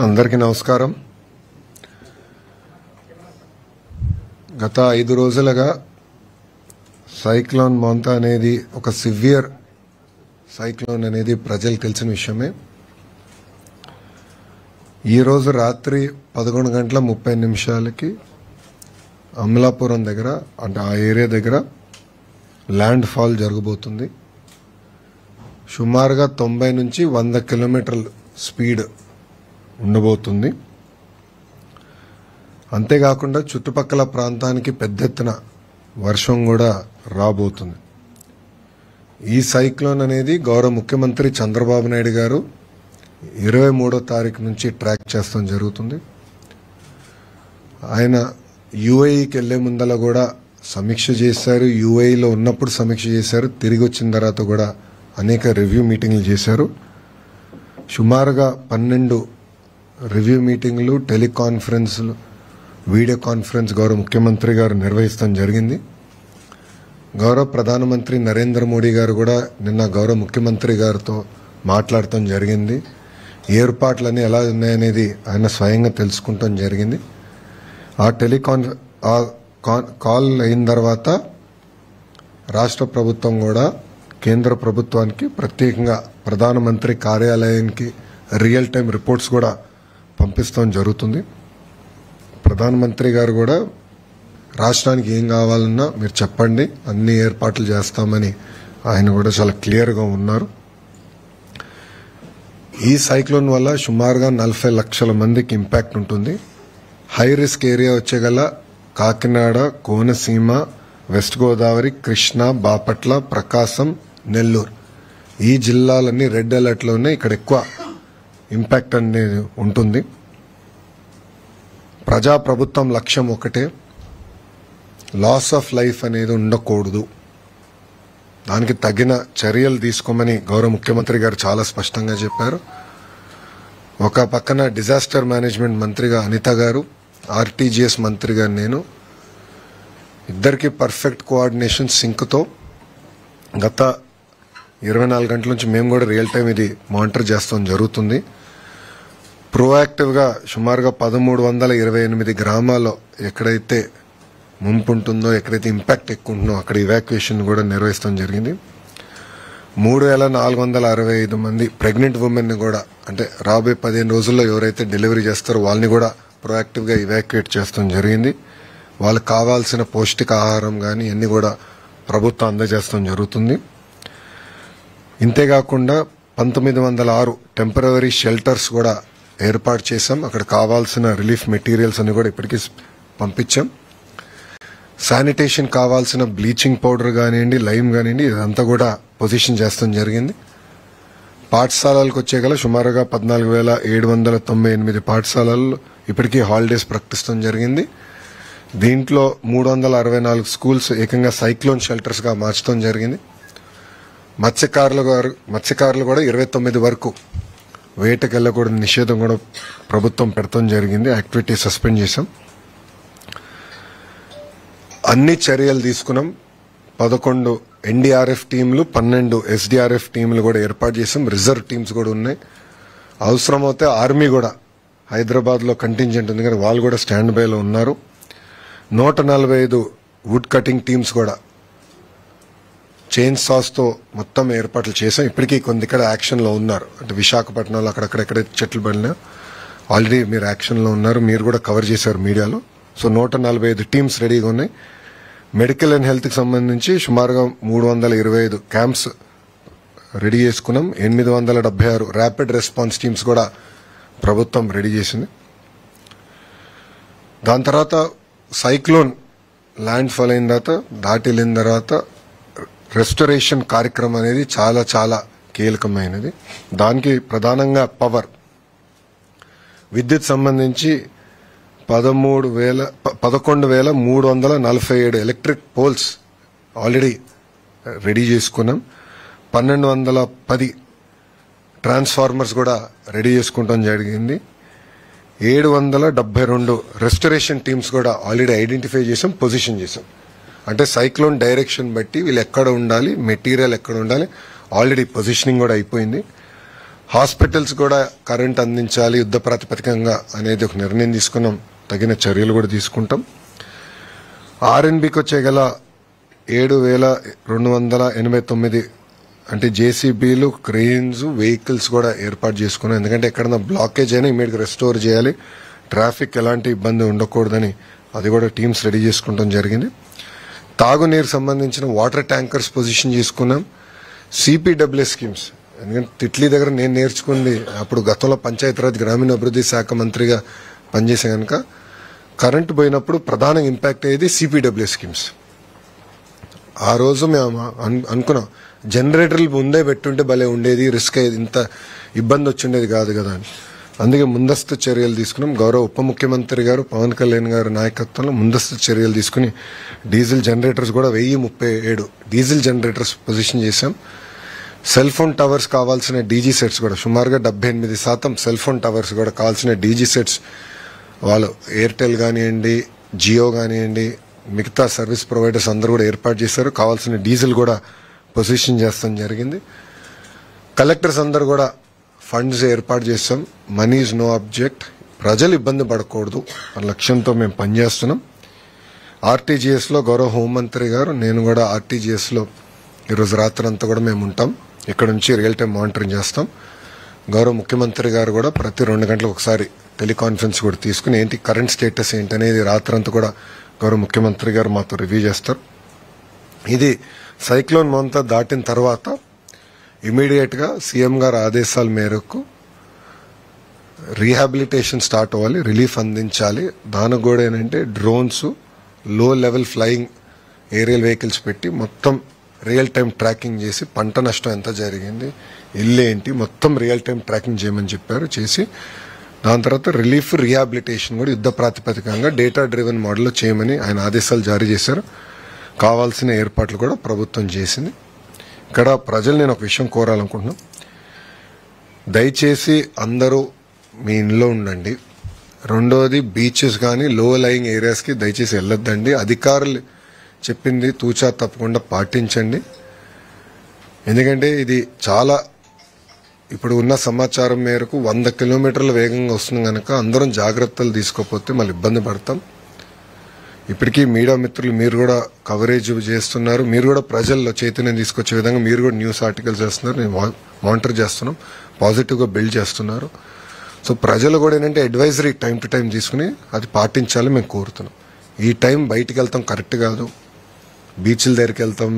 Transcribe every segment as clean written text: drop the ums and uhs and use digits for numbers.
అందరికీ నమస్కారం. గత 5 రోజులుగా సైక్లోన్ మోంతా అనేది ఒక సివియర్ సైక్లోన్ అనేది ప్రజలకు తెలిసిన విషయమే. ఈ రోజు రాత్రి 11:30 అమలాపురం దగ్గర అంటే ఆ ఏరియా దగ్గర ల్యాండ్ ఫాల్ జరగబోతుంది. సుమారుగా 90 నుంచి 100 కిలోమీటర్ల స్పీడ్ ఉండబోతుంది. అంతేకాకుండా చుట్టుపక్కల ప్రాంతానికి పెద్ద ఎత్తున వర్షం కూడా రాబోతుంది. ఈ సైక్లోన్ అనేది గౌరవ ముఖ్యమంత్రి చంద్రబాబు నాయుడు గారు 23వ తారీఖు నుంచి ట్రాక్ చేస్తాం జరుగుతుంది. ఆయన యూఏఈకి వెళ్లే ముందల కూడా సమీక్ష చేశారు. యూఏఈలో ఉన్నప్పుడు సమీక్ష చేశారు. తిరిగి వచ్చిన తర్వాత కూడా అనేక రివ్యూ మీటింగ్లు చేశారు. సుమారుగా 12 రివ్యూ మీటింగ్లు, టెలికాన్ఫరెన్స్లు, వీడియో కాన్ఫరెన్స్ గౌరవ ముఖ్యమంత్రి గారు నిర్వహిస్తాం జరిగింది. గౌరవ ప్రధానమంత్రి నరేంద్ర మోడీ గారు కూడా నిన్న గౌరవ ముఖ్యమంత్రి గారితో మాట్లాడటం జరిగింది. ఏర్పాట్లన్నీ ఎలా ఉన్నాయనేది ఆయన స్వయంగా తెలుసుకుంటాం జరిగింది. ఆ కాల్ అయిన తర్వాత రాష్ట్ర ప్రభుత్వం కూడా కేంద్ర ప్రభుత్వానికి ప్రత్యేకంగా ప్రధానమంత్రి కార్యాలయానికి రియల్ టైం రిపోర్ట్స్ కూడా పంపిస్తాం జరుగుతుంది. ప్రధానమంత్రి గారు కూడా రాష్ట్రానికి ఏం కావాలన్నా మీరు చెప్పండి, అన్ని ఏర్పాట్లు చేస్తామని ఆయన కూడా చాలా క్లియర్గా ఉన్నారు. ఈ సైక్లోన్ వల్ల సుమారుగా 40 లక్షల మందికి ఇంపాక్ట్ ఉంటుంది. హై రిస్క్ ఏరియా వచ్చేగల కాకినాడ, కోనసీమ, వెస్ట్ గోదావరి, కృష్ణా, బాపట్ల, ప్రకాశం, నెల్లూరు ఈ జిల్లాలన్నీ రెడ్ అలర్ట్లోనే. ఇక్కడ ఎక్కువ ఇంపాక్ట్ అనేది ఉంటుంది. ప్రజాప్రభుత్వం లక్ష్యం ఒకటే, లాస్ ఆఫ్ లైఫ్ అనేది ఉండకూడదు. దానికి తగిన చర్యలు తీసుకోమని గౌరవ ముఖ్యమంత్రి గారు చాలా స్పష్టంగా చెప్పారు. ఒక పక్కన డిజాస్టర్ మేనేజ్మెంట్ మంత్రిగా అనిత గారు, ఆర్టీజీఎస్ మంత్రిగా నేను, ఇద్దరికి పర్ఫెక్ట్ కోఆర్డినేషన్ సింక్తో గత 24 గంటల నుంచి మేము కూడా రియల్ టైం ఇది మానిటర్ చేస్తాం జరుగుతుంది. ప్రోయాక్టివ్గా సుమారుగా 1328 గ్రామాల్లో ఎక్కడైతే ముంపు ఉంటుందో, ఎక్కడైతే ఇంపాక్ట్ ఎక్కువ ఉంటుందో అక్కడ ఇవాక్యుయేషన్ కూడా నిర్వహిస్తాం జరిగింది. 3465 మంది ప్రెగ్నెంట్ ఉమెన్ కూడా, అంటే రాబోయే 15 రోజుల్లో ఎవరైతే డెలివరీ చేస్తారో వాళ్ళని కూడా ప్రోయాక్టివ్గా ఇవాక్యుయేట్ చేస్తాం జరిగింది. వాళ్ళకి కావాల్సిన పౌష్టికాహారం కానీ అన్ని కూడా ప్రభుత్వం అందజేస్తాం జరుగుతుంది. ఇంతేకాకుండా 1906 టెంపరరీ షెల్టర్స్ కూడా ఏర్పాటు చేశాం. అక్కడ కావాల్సిన రిలీఫ్ మెటీరియల్స్ అన్ని కూడా ఇప్పటికీ పంపించాం. శానిటేషన్ కావాల్సిన బ్లీచింగ్ పౌడర్ కానివ్వండి, లైమ్ కానివ్వండి, ఇదంతా కూడా పొజిషన్ చేస్తాం జరిగింది. పాఠశాలలకు వచ్చేగల సుమారుగా 14,798 పాఠశాలలు ఇప్పటికీ హాలిడేస్ ప్రకటిస్తాం జరిగింది. దీంట్లో 364 స్కూల్స్ ఏకంగా సైక్లోన్ షెల్టర్స్గా మార్చడం జరిగింది. మత్స్యకారులు కూడా 29 వరకు వేటకు వెళ్ళకూడని నిషేధం కూడా ప్రభుత్వం పెడతాం జరిగింది. యాక్టివిటీ సస్పెండ్ చేశాం. అన్ని చర్యలు తీసుకున్నాం. 11 ఎన్డీఆర్ఎఫ్ టీంలు, 12 ఎస్డీఆర్ఎఫ్ టీంలు కూడా ఏర్పాటు చేశాం. రిజర్వ్ టీమ్స్ కూడా ఉన్నాయి. అవసరమైతే ఆర్మీ కూడా హైదరాబాద్లో కంటింజెంట్ ఉంది కానీ వాళ్ళు కూడా స్టాండ్ బైలో ఉన్నారు. 145 వుడ్ కటింగ్ టీమ్స్ కూడా చైన్ సాస్తో మొత్తం ఏర్పాట్లు చేశాం. ఇప్పటికీ కొన్ని ఇక్కడ యాక్షన్లో ఉన్నారు. అంటే విశాఖపట్నంలో అక్కడెక్కడెక్కడ చెట్లు పడినా ఆల్రెడీ మీరు యాక్షన్లో ఉన్నారు. మీరు కూడా కవర్ చేశారు మీడియాలో. సో 145 టీమ్స్ రెడీగా ఉన్నాయి. మెడికల్ అండ్ హెల్త్కి సంబంధించి సుమారుగా 325 క్యాంప్స్ రెడీ చేసుకున్నాం. 876 ర్యాపిడ్ రెస్పాన్స్ టీమ్స్ కూడా ప్రభుత్వం రెడీ చేసింది. దాని తర్వాత సైక్లోన్ ల్యాండ్ ఫాల్ అయిన తర్వాత, దాటి వెళ్ళిన తర్వాత రెస్టరేషన్ కార్యక్రమం అనేది చాలా చాలా కీలకమైనది. దానికి ప్రధానంగా పవర్, విద్యుత్ సంబంధించి 11,347 ఎలక్ట్రిక్ పోల్స్ ఆల్రెడీ రెడీ చేసుకున్నాం. 1210 ట్రాన్స్ఫార్మర్స్ కూడా రెడీ చేసుకుంటాం జరిగింది. 772 రెస్టరేషన్ టీమ్స్ కూడా ఆల్రెడీ ఐడెంటిఫై చేసాం, పొజిషన్ చేసాం. అంటే సైక్లోన్ డైరెక్షన్ బట్టి వీళ్ళు ఎక్కడ ఉండాలి, మెటీరియల్ ఎక్కడ ఉండాలి ఆల్రెడీ పొజిషనింగ్ కూడా అయిపోయింది. హాస్పిటల్స్ కూడా కరెంట్ అందించాలి యుద్ధ ప్రాతిపదికంగా అనేది ఒక నిర్ణయం తీసుకున్నాం. తగిన చర్యలు కూడా తీసుకుంటాం. ఆర్ఎన్బికి వచ్చే గల 7,289 అంటే జేసీబీలు, క్రెయిన్స్, వెహికల్స్ కూడా ఏర్పాటు చేసుకున్నాం. ఎందుకంటే ఎక్కడన్నా బ్లాకేజ్ అయినా ఇమీడియట్గా రెస్టోర్ చేయాలి, ట్రాఫిక్ ఎలాంటి ఇబ్బంది ఉండకూడదని అది కూడా టీమ్స్ రెడీ చేసుకుంటాం జరిగింది. తాగునీరు సంబంధించిన వాటర్ ట్యాంకర్స్ పొజిషన్ చేసుకున్నాం. సిపిడబ్ల్యూ స్కీమ్స్, ఎందుకంటే తిట్లీ దగ్గర నేను నేర్చుకుంది అప్పుడు గతంలో పంచాయతీరాజ్ గ్రామీణాభివృద్ధి శాఖ మంత్రిగా పనిచేసే కనుక కరెంటు పోయినప్పుడు ప్రధానంగా ఇంపాక్ట్ అయ్యేది సిపిడబ్ల్యూ స్కీమ్స్. ఆ రోజు మేము అనుకున్నాం జనరేటర్లు ముందే పెట్టుంటే భలే ఉండేది, రిస్క్ అయ్యేది, ఇంత ఇబ్బంది వచ్చిండేది కాదు కదా అని. అందుకే ముందస్తు చర్యలు తీసుకున్నాం. గౌరవ ఉప ముఖ్యమంత్రి గారు పవన్ కళ్యాణ్ గారి నాయకత్వంలో ముందస్తు చర్యలు తీసుకుని డీజిల్ జనరేటర్స్ కూడా 1037 డీజిల్ జనరేటర్స్ పొజిషన్ చేశాం. సెల్ ఫోన్ టవర్స్ కావాల్సిన డీజీ సెట్స్ కూడా సుమారుగా 78% సెల్ ఫోన్ టవర్స్ కూడా కావాల్సిన డీజీ సెట్స్ వాళ్ళు ఎయిర్టెల్ కానివ్వండి, జియో కానివ్వండి, మిగతా సర్వీస్ ప్రొవైడర్స్ అందరూ కూడా ఏర్పాటు చేశారు. కావాల్సిన డీజిల్ కూడా పొజిషన్ చేస్తాం జరిగింది. కలెక్టర్స్ అందరూ కూడా ఫండ్స్ ఏర్పాటు చేస్తాం. మనీ ఈజ్ నో ఆబ్జెక్ట్, ప్రజలు ఇబ్బంది పడకూడదు అన్న లక్ష్యంతో మేము పనిచేస్తున్నాం. ఆర్టీజీఎస్లో గౌరవ హోంమంత్రి గారు, నేను కూడా ఆర్టీజీఎస్లో ఈరోజు రాత్రి అంతా కూడా మేము ఉంటాం. ఇక్కడ నుంచి రియల్ టైం మానిటరింగ్ చేస్తాం. గౌరవ ముఖ్యమంత్రి గారు కూడా ప్రతి 2 గంటలకు ఒకసారి టెలికాన్ఫరెన్స్ కూడా తీసుకుని ఏంటి కరెంట్ స్టేటస్ ఏంటనేది రాత్రంతా కూడా గౌరవ ముఖ్యమంత్రి గారు మాతో రివ్యూ చేస్తారు. ఇది సైక్లోన్ మోంతా దాటిన తర్వాత ఇమీడియట్ గా సీఎం గారి ఆదేశాల మేరకు రీహాబిలిటేషన్ స్టార్ట్ అవ్వాలి, రిలీఫ్ అందించాలి. దానికి కూడా ఏంటంటే డ్రోన్స్, లో లెవెల్ ఫ్లయింగ్ ఏరియల్ వెహికల్స్ పెట్టి మొత్తం రియల్ టైం ట్రాకింగ్ చేసి పంట నష్టం ఎంత జరిగింది, ఇల్లు ఏంటి, మొత్తం రియల్ టైం ట్రాకింగ్ చేయమని చెప్పారు. చేసి దాని తర్వాత రిలీఫ్, రీహాబిలిటేషన్ కూడా యుద్ధ ప్రాతిపదికంగా డేటా డ్రివెన్ మోడల్లో చేయమని ఆయన ఆదేశాలు జారీ చేశారు. కావాల్సిన ఏర్పాట్లు కూడా ప్రభుత్వం చేసింది. ఇక్కడ ప్రజలు నేను ఒక విషయం కోరాలనుకుంటున్నాను, దయచేసి అందరూ మీ ఇంట్లో ఉండండి. రెండోది బీచెస్ కానీ లో లయింగ్ ఏరియాస్కి దయచేసి వెళ్ళొద్దండి. అధికారులు చెప్పింది తూచా తప్పకుండా పాటించండి. ఎందుకంటే ఇది చాలా ఇప్పుడు ఉన్న సమాచారం మేరకు 100 కిలోమీటర్ల వేగంగా వస్తుంది కనుక అందరం జాగ్రత్తలు తీసుకోకపోతే మళ్ళీ ఇబ్బంది పడతాం. ఇప్పటికీ మీడియా మిత్రులు మీరు కూడా కవరేజ్ చేస్తున్నారు, మీరు కూడా ప్రజల్లో చైతన్యం తీసుకొచ్చే విధంగా మీరు కూడా న్యూస్ ఆర్టికల్స్ చేస్తున్నారు, నేను మానిటర్ చేస్తున్నాం, పాజిటివ్గా బిల్డ్ చేస్తున్నారు. సో ప్రజలు కూడా ఏంటంటే అడ్వైజరీ టైం టు టైం తీసుకుని అది పాటించాలి మేము కోరుతున్నాం. ఈ టైం బయటికి వెళ్తాం కరెక్ట్ కాదు, బీచ్ల దగ్గరికి వెళ్తాం,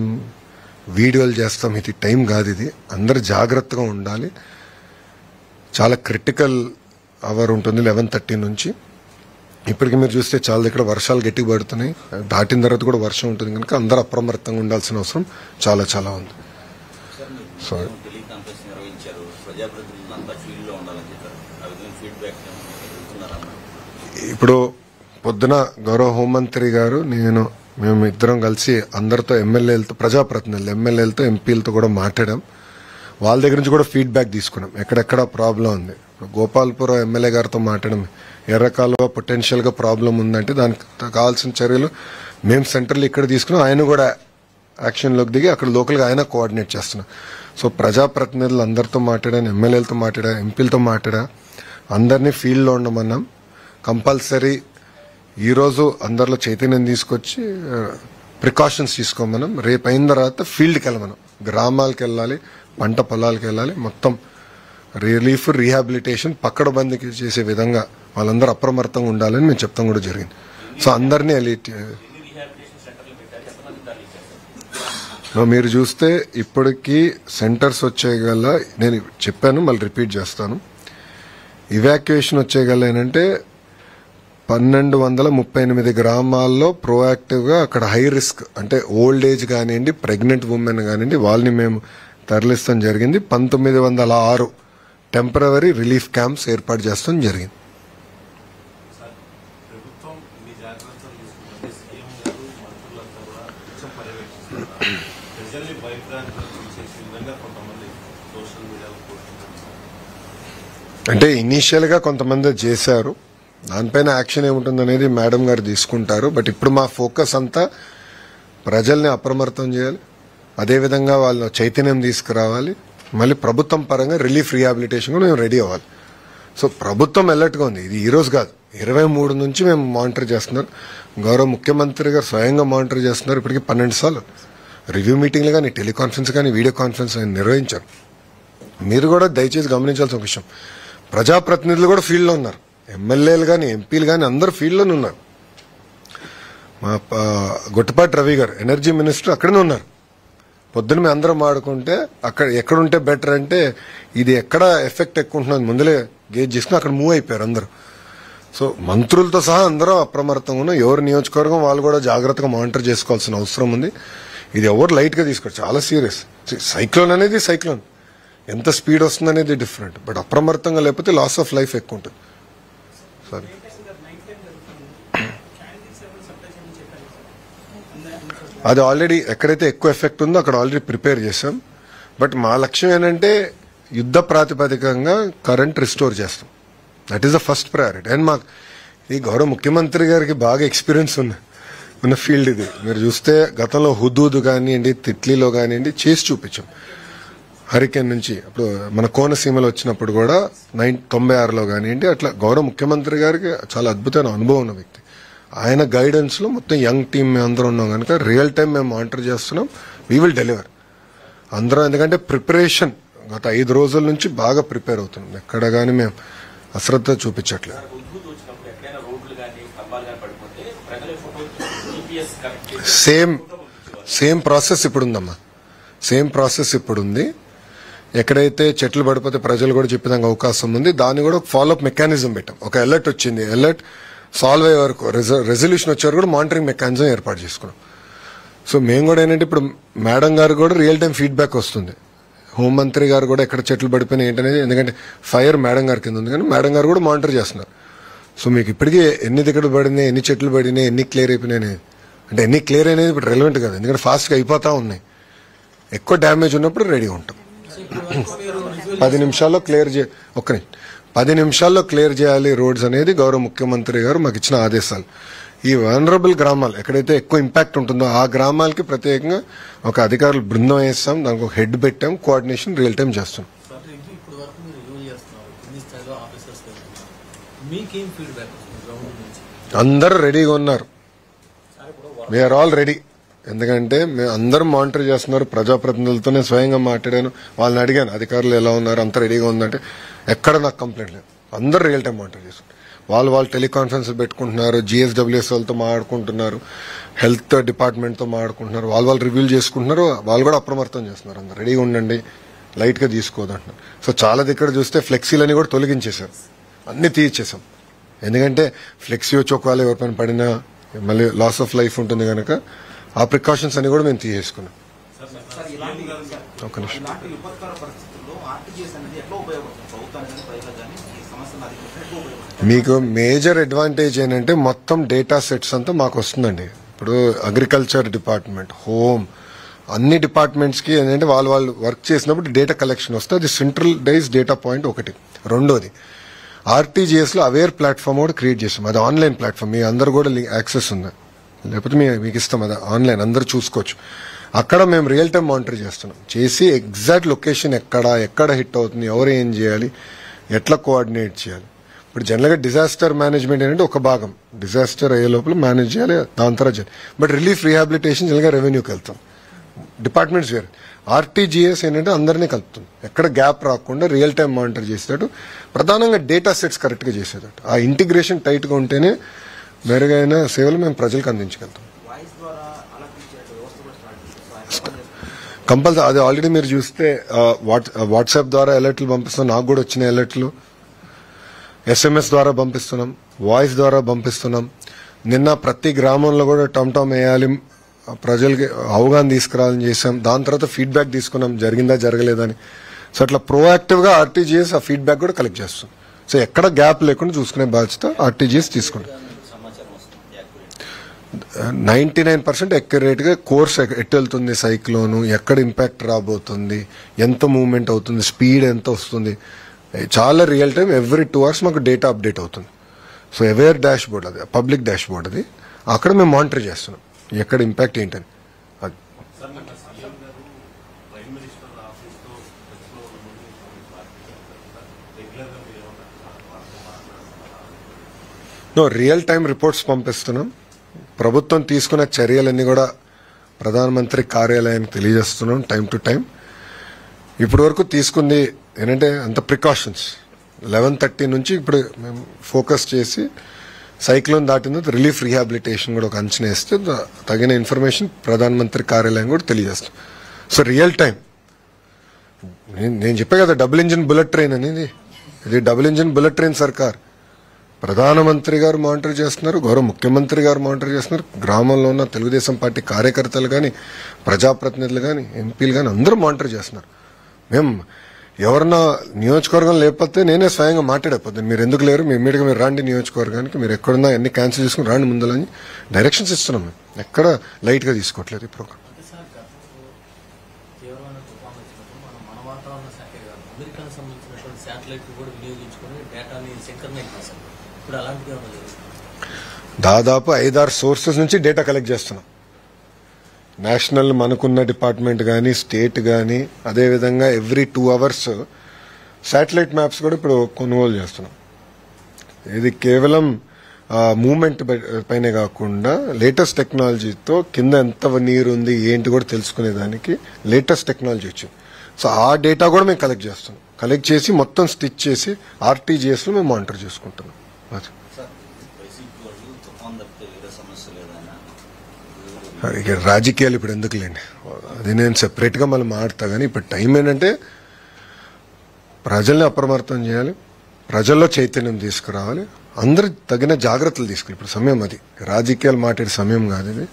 వీడియోలు చేస్తాం, ఇది టైం కాదు. ఇది అందరు జాగ్రత్తగా ఉండాలి. చాలా క్రిటికల్ అవర్ ఉంటుంది 11:30 నుంచి. ఇప్పటికి మీరు చూస్తే చాలా దగ్గర వర్షాలు గట్టిగా పడుతున్నాయి, దాటిన తర్వాత కూడా వర్షం ఉంటుంది కనుక అందరూ అప్రమత్తంగా ఉండాల్సిన అవసరం చాలా చాలా ఉంది. సో ఇప్పుడు పొద్దున గౌరవ హోంమంత్రి గారు మేము ఇద్దరం కలిసి అందరితో ఎమ్మెల్యేలతో, ప్రజాప్రతినిధులు, ఎమ్మెల్యేలతో, ఎంపీలతో కూడా మాట్లాడాం. వాళ్ళ దగ్గర నుంచి కూడా ఫీడ్బ్యాక్ తీసుకున్నాం ఎక్కడెక్కడ ప్రాబ్లం ఉంది. గోపాల్పురం ఎమ్మెల్యే గారితో మాట్లాడడం, ఎర్రకాలువ పొటెన్షియల్ గా ప్రాబ్లం ఉందంటే దానికి కావాల్సిన చర్యలు మేము సెంట్రల్ ఇక్కడ తీసుకున్నాం. ఆయన కూడా యాక్షన్లోకి దిగి అక్కడ లోకల్గా ఆయన కోఆర్డినేట్ చేస్తున్నాం. సో ప్రజాప్రతినిధులు అందరితో మాట్లాడాను, ఎమ్మెల్యేలతో మాట్లాడా, ఎంపీలతో మాట్లాడా, అందరినీ ఫీల్డ్లో ఉండమన్నాం. కంపల్సరీ ఈరోజు అందరిలో చైతన్యం తీసుకొచ్చి ప్రికాషన్స్ తీసుకోమన్నాం. రేపు అయిన తర్వాత ఫీల్డ్కి వెళ్ళమన్నాం, గ్రామాలకు వెళ్ళాలి, పంట పొలాలకు వెళ్ళాలి, మొత్తం రిలీఫ్, రీహాబిలిటేషన్ పక్కడబందీకి చేసే విధంగా వాళ్ళందరూ అప్రమత్తంగా ఉండాలని మేము చెప్తాం కూడా జరిగింది. సో అందరినీ మీరు చూస్తే ఇప్పటికీ సెంటర్స్ వచ్చేయగల, నేను చెప్పాను మళ్ళీ రిపీట్ చేస్తాను, ఇవాక్యుయేషన్ వచ్చేయగల ఏంటంటే 1238 గ్రామాల్లో ప్రోయాక్టివ్గా అక్కడ హై రిస్క్ అంటే ఓల్డ్ ఏజ్ కానివ్వండి, ప్రెగ్నెంట్ ఉమెన్ కానివ్వండి, వాళ్ళని మేము తరలిస్తాం జరిగింది. 1906 టెంపరవరీ రిలీఫ్ క్యాంప్స్ ఏర్పాటు చేస్తాం జరిగింది. అంటే ఇనీషియల్ గా కొంతమంది చేశారు, దానిపైన యాక్షన్ ఏముంటుంది అనేది మేడం గారు తీసుకుంటారు. బట్ ఇప్పుడు మా ఫోకస్ అంతా ప్రజల్ని అప్రమత్తం చేయాలి, అదేవిధంగా వాళ్ళ చైతన్యం తీసుకురావాలి, మళ్ళీ ప్రభుత్వం పరంగా రిలీఫ్ రీహాబిలిటేషన్ కూడా మేము రెడీ అవ్వాలి. సో ప్రభుత్వం అలర్ట్గా ఉంది. ఇది ఈ రోజు కాదు, 23 నుంచి మేము మానిటర్ చేస్తున్నారు. గౌరవ ముఖ్యమంత్రి గారు స్వయంగా మానిటర్ చేస్తున్నారు. ఇప్పటికీ 12 సార్లు రివ్యూ మీటింగ్లు కానీ, టెలికాన్ఫరెన్స్ కానీ, వీడియో కాన్ఫరెన్స్ నిర్వహించారు. మీరు కూడా దయచేసి గమనించాల్సిన విషయం, ప్రజాప్రతినిధులు కూడా ఫీల్డ్లో ఉన్నారు. ఎమ్మెల్యేలు కానీ, ఎంపీలు కానీ అందరూ ఫీల్డ్లోనే ఉన్నారు. మా గొట్టపాటి రవి గారు ఎనర్జీ మినిస్టర్ అక్కడనే ఉన్నారు. పొద్దున మేము అందరం ఆడుకుంటే అక్కడ ఎక్కడుంటే బెటర్ అంటే ఇది ఎక్కడ ఎఫెక్ట్ ఎక్కువ ఉంటున్నది ముందులే గేజ్ చేసుకుని అక్కడ మూవ్ అయిపోయారు అందరూ. సో మంత్రులతో సహా అందరూ అప్రమత్తంగా ఉన్నారు. ఎవరి నియోజకవర్గం వాళ్ళు కూడా జాగ్రత్తగా మానిటర్ చేసుకోవాల్సిన అవసరం ఉంది. ఇది ఎవరు లైట్ గా తీసుకోరు, చాలా సీరియస్. సైక్లోన్ అనేది సైక్లోన్, ఎంత స్పీడ్ వస్తుంది అనేది డిఫరెంట్. బట్ అప్రమత్తంగా లేకపోతే లాస్ ఆఫ్ లైఫ్ ఎక్కువ ఉంటుంది. సారీ, అది ఆల్రెడీ ఎక్కడైతే ఎక్కువ ఎఫెక్ట్ ఉందో అక్కడ ఆల్రెడీ ప్రిపేర్ చేశాం. బట్ మా లక్ష్యం ఏంటంటే యుద్ధ ప్రాతిపదికంగా కరెంట్ రిస్టోర్ చేస్తాం. That is the first priority. And మాకు ఈ గౌరవ ముఖ్యమంత్రి గారికి బాగా ఎక్స్పీరియన్స్ ఉన్న ఫీల్డ్ ఇది. మీరు చూస్తే గతంలో హుదూద్ కానివ్వండి, తిట్లీలో కానివ్వండి చేసి చూపించాం. హరికేన్ నుంచి అప్పుడు మన కోనసీమలో వచ్చినప్పుడు కూడా 96లో కానివ్వండి, అట్లా గౌరవ ముఖ్యమంత్రి గారికి చాలా అద్భుతమైన అనుభవం ఉన్న వ్యక్తి. ఆయన గైడెన్స్ లో మొత్తం యంగ్ టీమ్ మేము అందరం ఉన్నాం కనుక రియల్ టైం మేము మానిటర్ చేస్తున్నాం. వీ విల్ డెలివర్ అందరం. ఎందుకంటే ప్రిపరేషన్ గత 5 రోజుల నుంచి బాగా ప్రిపేర్ అవుతున్నాం. ఎక్కడ కానీ మేము అశ్రద్ధ చూపించట్లేదు. సేమ్ ప్రాసెస్ ఇప్పుడు ఉందమ్మా, సేమ్ ప్రాసెస్ ఇప్పుడు ఉంది. ఎక్కడైతే చెట్లు పడిపోతే ప్రజలు కూడా చెప్పేదానికి అవకాశం ఉంది. దాన్ని కూడా ఫాలోఅప్ మెకానిజం పెట్టాం. ఒక అలర్ట్ వచ్చింది, అలర్ట్ సాల్వ్ అయ్యే వరకు, రెజల్యూషన్ వచ్చే వరకు కూడా మానిటరింగ్ మెకానిజం ఏర్పాటు చేసుకున్నాం. సో మేము కూడా ఏంటంటే ఇప్పుడు మేడం గారు కూడా రియల్ టైం ఫీడ్బ్యాక్ వస్తుంది. హోంమంత్రి గారు కూడా ఎక్కడ చెట్లు పడిపోయినాయి ఏంటనేది, ఎందుకంటే ఫైర్ మేడం గారి కింద ఉంది కానీ మేడం గారు కూడా మానిటర్ చేస్తున్నారు. సో మీకు ఇప్పటికీ ఎన్ని దిక్కలు పడినాయి, ఎన్ని చెట్లు పడినాయి, ఎన్ని క్లియర్ అయిపోయినాయి అంటే ఎన్ని క్లియర్ అనేది ఇప్పుడు రెలవెంట్ కాదు. ఎందుకంటే ఫాస్ట్గా అయిపోతా ఉన్నాయి. ఎక్కువ డ్యామేజ్ ఉన్నప్పుడు రెడీగా ఉంటాం. 10 నిమిషాల్లో క్లియర్ 10 నిమిషాల్లో క్లియర్ చేయాలి రోడ్స్ అనేది గౌరవ ముఖ్యమంత్రి గారు మాకు ఇచ్చిన ఆదేశాలు. ఈ వనరబుల్ గ్రామాలు ఎక్కడైతే ఎక్కువ ఇంపాక్ట్ ఉంటుందో ఆ గ్రామాలకి ప్రత్యేకంగా ఒక అధికారులు బృందం వేస్తాం, దానికి ఒక హెడ్ పెట్టాం, కోఆర్డినేషన్ రియల్ టైం చేస్తాం. అందరూ రెడీగా ఉన్నారు. We are all ready. ఎందుకంటే మేము అందరం మానిటర్ చేస్తున్నారు. ప్రజాప్రతినిధులతో నేను స్వయంగా మాట్లాడాను, వాళ్ళని అడిగాను అధికారులు ఎలా ఉన్నారు, అంత రెడీగా ఉందంటే ఎక్కడ నాకు కంప్లైంట్ లేదు. అందరూ రియల్ టైం మానిటర్ చేస్తున్నారు. వాళ్ళు టెలికాన్ఫరెన్స్ పెట్టుకుంటున్నారు, GSWS వాళ్ళతో మాట్లాడుకుంటున్నారు, హెల్త్ డిపార్ట్మెంట్తో మాట్లాడుకుంటున్నారు, వాళ్ళు రివ్యూ చేసుకుంటున్నారు. వాళ్ళు కూడా అప్రమత్తం చేస్తున్నారు. అందరు రెడీగా ఉండండి, లైట్ గా తీసుకోదంటున్నారు. సో చాలా దగ్గర చూస్తే ఫ్లెక్సీలని కూడా తొలగించేశారు, అన్ని తీయించేసాం. ఎందుకంటే ఫ్లెక్సీ వచ్చి ఒకవేళ ఎవరిపైన పడినా మళ్ళీ లాస్ ఆఫ్ లైఫ్ ఉంటుంది కనుక ఆ ప్రికాషన్స్ అన్ని కూడా మేము తీసేసుకున్నాం. ఒక నిమిషం. మీకు మేజర్ అడ్వాంటేజ్ ఏంటంటే మొత్తం డేటా సెట్స్ అంతా మాకు వస్తుందండి. ఇప్పుడు అగ్రికల్చర్ డిపార్ట్మెంట్, హోమ్, అన్ని డిపార్ట్మెంట్స్ కి ఏంటంటే వాళ్ళు వర్క్ చేసినప్పుడు డేటా కలెక్షన్ వస్తుంది. అది సెంట్రలైజ్ డేటా పాయింట్ ఒకటి. రెండోది RTGS లో అవేర్ ప్లాట్ఫామ్ కూడా క్రియేట్ చేసాం. అది ఆన్లైన్ ప్లాట్ఫామ్, మీ అందరు కూడా యాక్సెస్ ఉంది, లేకపోతే మీకు ఇస్తాం. అది ఆన్లైన్ అందరు చూసుకోవచ్చు. అక్కడ మేము రియల్ టైం మానిటర్ చేస్తున్నాం. చేసి ఎగ్జాక్ట్ లొకేషన్ ఎక్కడ హిట్ అవుతుంది, ఎవరు ఏం చేయాలి, ఎట్లా కోఆర్డినేట్ చేయాలి. ఇప్పుడు జనరల్గా డిజాస్టర్ మేనేజ్మెంట్ ఏంటంటే ఒక భాగం, డిజాస్టర్ అయ్యే లోపల మేనేజ్ చేయాలి, దాని తర్వాత చేయాలి. బట్ రిలీఫ్ రీహాబిలిటేషన్ జనరల్గా రెవెన్యూకి వెళ్తాం, డిపార్ట్మెంట్స్ వేరే. RTGS ఏంటంటే అందరినీ కలుపుతుంది, ఎక్కడ గ్యాప్ రాకుండా రియల్ టైం మానిటర్ చేసేటట్టు, ప్రధానంగా డేటా సెట్స్ కరెక్ట్ గా చేసేటట్టు. ఆ ఇంటిగ్రేషన్ టైట్ గా ఉంటేనే మెరుగైన సేవలు మేము ప్రజలకు అందించగలుగుతాం. కంపల్సరీ అది ఆల్రెడీ మీరు చూస్తే వాట్సాప్ ద్వారా అలర్ట్లు పంపిస్తున్నాం. నాకు కూడా వచ్చిన అలర్ట్లు SMS ద్వారా పంపిస్తున్నాం, వాయిస్ ద్వారా పంపిస్తున్నాం. నిన్న ప్రతి గ్రామంలో కూడా టమ్ వేయాలి, ప్రజలకి అవగాహన తీసుకురావాలని చేసాం. దాని తర్వాత ఫీడ్బ్యాక్ తీసుకున్నాం, జరిగిందా జరగలేదని. సో అట్లా ప్రోయాక్టివ్ గా RTGS ఆ ఫీడ్బ్యాక్ కూడా కలెక్ట్ చేస్తుంది. సో ఎక్కడ గ్యాప్ లేకుండా చూసుకునే బాధ్యత RTGS తీసుకుంటాం. 99% అక్యురేట్ గా కోర్స్ ఎట్టు వెళ్తుంది, సైక్లోన్ ఎక్కడ ఇంపాక్ట్ రాబోతుంది, ఎంత మూవ్మెంట్ అవుతుంది, స్పీడ్ ఎంత వస్తుంది, చాలా రియల్ టైం ఎవ్రీ 2 hours మాకు డేటా అప్డేట్ అవుతుంది. సో అవేర్ డాష్ బోర్డ్, అది పబ్లిక్ డాష్ బోర్డ్, అది అక్కడ మేము మానిటర్ చేస్తున్నాం ఎక్కడ ఇంపాక్ట్ ఏంటని. అది రియల్ టైం రిపోర్ట్స్ పంపిస్తున్నాం. ప్రభుత్వం తీసుకున్న చర్యలన్నీ కూడా ప్రధానమంత్రి కార్యాలయానికి తెలియజేస్తున్నాం టైం టు టైం. ఇప్పటి వరకు తీసుకుంది ఏంటంటే అంత ప్రికాషన్స్. 11:30 నుంచి ఇప్పుడు మేము ఫోకస్ చేసి సైక్లోన్ దాటిన రిలీఫ్ రీహాబిలిటేషన్ కూడా ఒక అంచనా వేస్తే తగిన ఇన్ఫర్మేషన్ ప్రధానమంత్రి కార్యాలయం కూడా తెలియజేస్తాం. సో రియల్ టైం నేను చెప్పే కదా డబుల్ ఇంజిన్ బుల్లెట్ ట్రైన్ అనేది. ఇది డబుల్ ఇంజిన్ బుల్లెట్ ట్రైన్ సర్కార్. ప్రధానమంత్రి గారు మానిటర్ చేస్తున్నారు, గౌరవ ముఖ్యమంత్రి గారు మానిటర్ చేస్తున్నారు, గ్రామంలో ఉన్న తెలుగుదేశం పార్టీ కార్యకర్తలు కానీ, ప్రజాప్రతినిధులు కానీ, ఎంపీలు కానీ అందరూ మానిటర్ చేస్తున్నారు. మేము ఎవరన్నా నియోజకవర్గం లేకపోతే నేనే స్వయంగా మాట్లాడకపోతుంది. మీరు ఎందుకు లేరు, మీ ఇమ్మీడియట్గా మీరు రాండి నియోజకవర్గానికి, మీరు ఎక్కడున్నా అన్ని క్యాన్సిల్ చేసుకుని రాండి ముందలని డైరెక్షన్స్ ఇస్తున్నాం. మేము ఎక్కడ లైట్గా తీసుకోవట్లేదు ఈ ప్రోగ్రామ్. దాదాపు 5-6 సోర్సెస్ నుంచి డేటా కలెక్ట్ చేస్తున్నాం. నేషనల్ మనకున్న డిపార్ట్మెంట్ కానీ, స్టేట్ కానీ, అదేవిధంగా ఎవ్రీ 2 hours శాటిలైట్ మ్యాప్స్ కూడా ఇప్పుడు కొనుగోలు చేస్తున్నాం. ఇది కేవలం మూవ్మెంట్ పైనే కాకుండా లేటెస్ట్ టెక్నాలజీతో కింద ఎంత నీరు ఉంది ఏంటి కూడా తెలుసుకునేదానికి లేటెస్ట్ టెక్నాలజీ వచ్చింది. సో ఆ డేటా కూడా మేము కలెక్ట్ చేస్తున్నాం. కలెక్ట్ చేసి మొత్తం స్టిచ్ చేసి ఆర్టీజీఎస్ లో మేము మానిటర్ చేసుకుంటున్నాం. ఇక రాజకీయాలు ఇప్పుడు ఎందుకు లేండి, అది నేను సెపరేట్ గా మళ్ళీ మాట్లాడతా. కానీ ఇప్పుడు టైం ఏంటంటే ప్రజల్ని అప్రమత్తం చేయాలి, ప్రజల్లో చైతన్యం తీసుకురావాలి, అందరు తగిన జాగ్రత్తలు తీసుకోవాలి. ఇప్పుడు సమయం అది, రాజకీయాలు మాట్లాడే సమయం కాదు ఇది.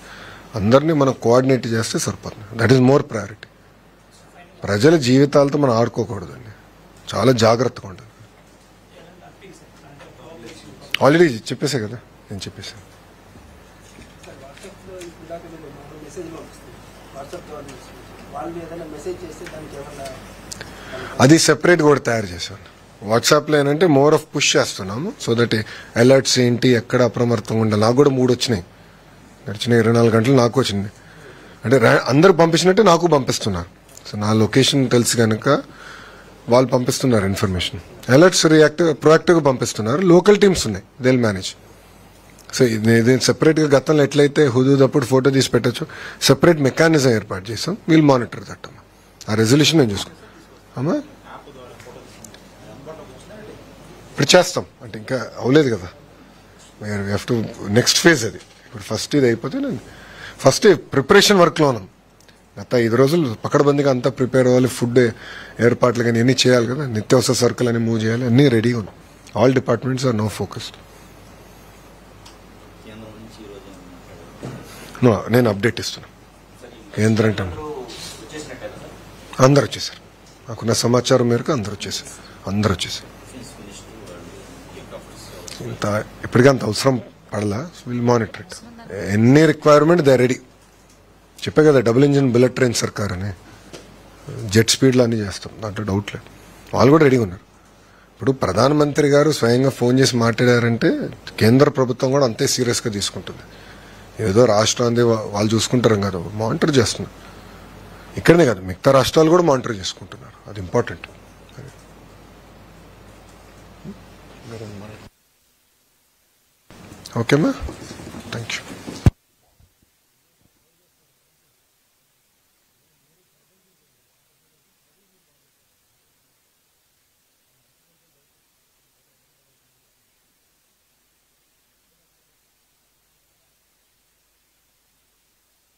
అందరినీ మనం కోఆర్డినేట్ చేస్తే సరిపోతుంది. That is more priority. ప్రజల జీవితాలతో మనం ఆడుకోకూడదండి, చాలా జాగ్రత్తగా ఉండాలి. ఆల్రెడీ చెప్పేసా కదా, నేను చెప్పేసాను. అది సెపరేట్ కూడా తయారు చేశాను. వాట్సాప్లో ఏంటంటే మోర్ ఆఫ్ పుష్ చేస్తున్నాము. సో దట్ అలర్ట్స్ ఏంటి, ఎక్కడ అప్రమత్తంగా ఉండాలి. నాకు కూడా 3 వచ్చినాయి, గడిచిన 24 గంటలు నాకు వచ్చింది. అంటే అందరు పంపించినట్టే నాకు పంపిస్తున్నారు. సో నా లొకేషన్ తెలుసు కనుక వాళ్ళు పంపిస్తున్నారు ఇన్ఫర్మేషన్. అలర్ట్స్ ప్రొయాక్టివ్గా పంపిస్తున్నారు. లోకల్ టీమ్స్ ఉన్నాయి, దే విల్ మేనేజ్. సో ఇది సెపరేట్గా గతంలో ఎట్లయితే హుదూదప్పుడు ఫోటో తీసి పెట్టచ్చు, సెపరేట్ మెకానిజం ఏర్పాటు చేస్తాం. వీల్ మానిటర్ దట్ అమ్మా. ఆ రెజల్యూషన్ నేను చూసుకో అమ్మా. ఇప్పుడు చేస్తాం అంటే ఇంకా అవ్వలేదు కదా, హ్యావ్ టు నెక్స్ట్ ఫేజ్ అది. ఇప్పుడు ఫస్ట్ ఇది అయిపోతే నేను ఫస్ట్ ప్రిపరేషన్ వర్క్లో ఉన్నాం. గత 5 రోజులు పకడ్బందీగా అంతా ప్రిపేర్ అవ్వాలి. ఫుడ్ ఏర్పాట్లు కానీ అన్నీ చేయాలి కదా, నిత్యావసర సరుకులు అని మూవ్ చేయాలి, అన్నీ రెడీగా ఉన్నాం. All departments are no focused. నేను అప్డేట్ ఇస్తున్నా. కేంద్రం అంటే అందరు వచ్చేసారు, నాకున్న సమాచారం మేరకు అందరు వచ్చేసారు. ఇంత ఇప్పటికీ అంత అవసరం పడలా. Will monitor it. ఎన్ని రిక్వైర్మెంట్ దే రెడీ. చెప్పే కదా డబుల్ ఇంజిన్ బుల్లెట్ ట్రైన్ సర్కార్ అని, జెట్ స్పీడ్లో అన్ని చేస్తాం, దాంట్లో డౌట్ లేదు. వాళ్ళు కూడా రెడీగా ఉన్నారు. ఇప్పుడు ప్రధానమంత్రి గారు స్వయంగా ఫోన్ చేసి మాట్లాడారంటే కేంద్ర ప్రభుత్వం కూడా అంతే సీరియస్గా తీసుకుంటుంది. ఏదో రాష్ట్రాన్ని వాళ్ళు చూసుకుంటారు కదా, మానిటర్ చేస్తున్నారు. ఇక్కడనే కాదు, మిగతా రాష్ట్రాలు కూడా మానిటర్ చేసుకుంటున్నారు. అది ఇంపార్టెంట్. ఓకేమ్మా, thank you.